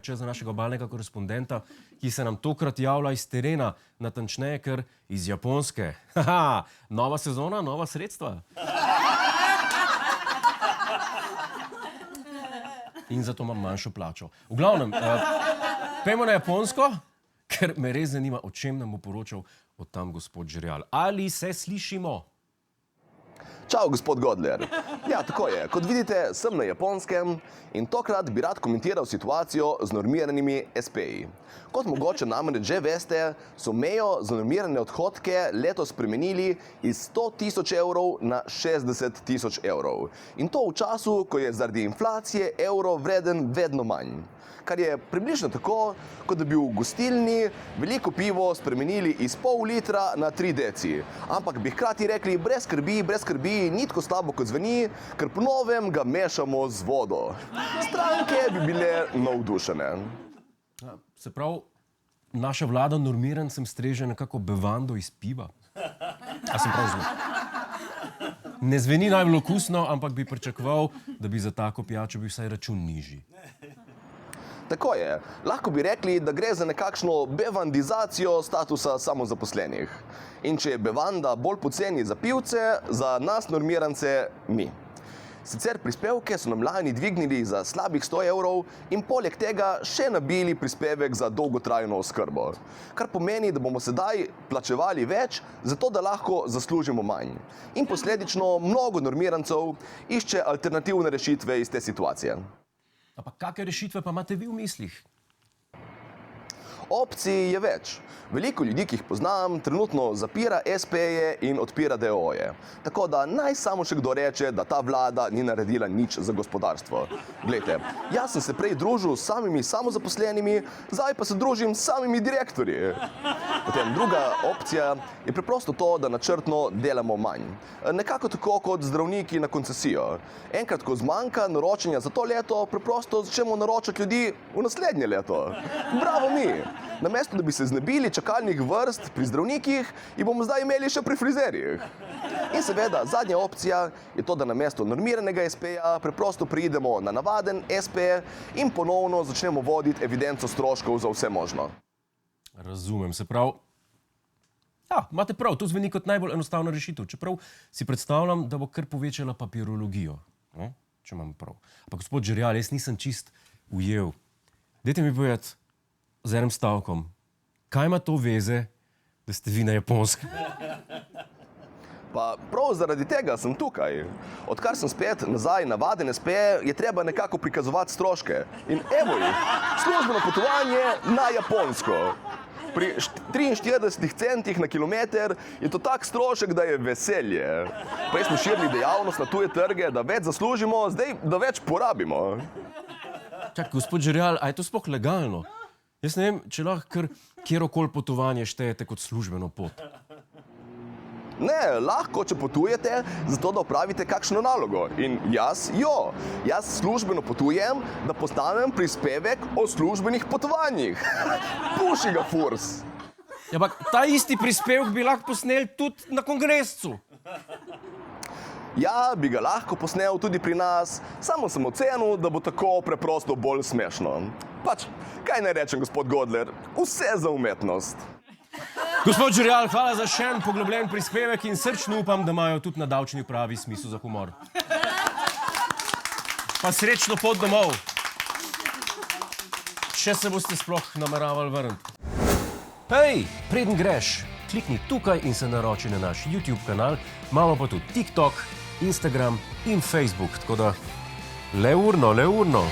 čas za našega obalnega korespondenta, ki se nam tokrat javlja iz terena, natančneje kar iz Japonske. Haha, nova sezona, nova sredstva. In zato imam manjšo plačo. V glavnem, pojmo na Japonsko, ker me res zanima, o čem nam bo poročal od tam gospod Žerjal. Ali se slišimo? Čau, gospod Godler. Ja, tako je. Kot vidite, sem na Japonskem in tokrat bi rad komentiral situacijo z normiranimi SP-ji. Kot mogoče namreč že veste, so mejo za normirane odhodke letos spremenili iz 100 000 evrov na 60 000 evrov. In to v času, ko je zaradi inflacije evro vreden vedno manj. Kar je približno tako, kot da bi v gostilni veliko pivo spremenili iz pol litra na 3 deci. Ampak bi hkrati rekli, brez skrbi, ni tako slabo kot zveni, ker po novem ga mešamo z vodo. Stranke bi bile navdušene. Se pravi, naša vlada normirancem streže nekako bevando iz piva. A sem prav zelo? Ne zveni najbolj okusno, ampak bi pričakoval, da bi za tako pijačo bil vsaj račun nižji. Tako je. Lahko bi rekli, da gre za nekakšno bevandizacijo statusa samozaposlenih. In če je bevanda bolj poceni za pivce, za nas normirance ni. Sicer prispevke so nam lani dvignili za slabih 100 evrov in poleg tega še nabili prispevek za dolgotrajno oskrbo. Kar pomeni, da bomo sedaj plačevali več, zato da lahko zaslužimo manj. In posledično mnogo normirancev išče alternativne rešitve iz te situacije. Ampak kakšne rešitve pa imate vi v mislih? Opcij je več. Veliko ljudi, ki jih poznam, trenutno zapira SP-je in odpira DO-je. Tako da naj samo še kdo reče, da ta vlada ni naredila nič za gospodarstvo. Glejte, jaz sem se prej družil s samimi samozaposlenimi, zdaj pa se družim s samimi direktorji. Potem druga opcija je preprosto to, da načrtno delamo manj. Nekako tako kot zdravniki na koncesijo. Enkrat, ko zmanjka naročanja za to leto, preprosto začnemo naročati ljudi v naslednje leto. Bravo mi! Namesto, da bi se znebili čakalnih vrst pri zdravnikih, jih bomo zdaj imeli še pri frizerjih. In seveda, zadnja opcija je to, da namesto normiranega SP-ja preprosto preidemo na navaden SP in ponovno začnemo voditi evidenco stroškov za vse možno. Razumem, se prav. Ja, imate prav, to zveni kot najbolj enostavna rešitev, čeprav si predstavljam, da bo kar povečala papirologijo, no? Če imam prav. Ampak gospod Žerjal, jaz nisem čist ujel. Dajte mi povedati z enim stavkom, kaj ima to veze, da ste vi na Japonskem? Pa prav zaradi tega sem tukaj. Odkar sem spet nazaj navaden SP, je treba nekako prikazovati stroške. In evo jih, službeno potovanje na Japonsko. Pri 43 centih na kilometer je to tak strošek, da je veselje. Prej smo širili dejavnost na tuje trge, da več zaslužimo, zdaj da več porabimo. Čak, gospod Žerjal, a je to sploh legalno? Jaz ne vem, če lahko kar kjerokoli potovanje štejete kot službeno pot. Ne, lahko, če potujete, zato da opravite kakšno nalogo. In jaz službeno potujem, da postavim prispevek o službenih potovanjih. Puši ga furs. Ja, ampak ta isti prispevek bi lahko posneli tudi na kongrescu. Ja, bi ga lahko posnel tudi pri nas, samo sem ocenil, da bo tako preprosto bolj smešno. Pač, kaj naj rečem, gospod Godler, vse za umetnost. Gospod Žerjal, hvala za še en poglobljen prispevek in srčno upam, da imajo tudi na davčni upravi smisel za humor. Pa srečno pot domov. Če se boste sploh nameravali vrniti. Hej, preden greš, klikni tukaj in se naroči na naš YouTube kanal. Imamo pa tudi TikTok, Instagram in Facebook, tako da le urno.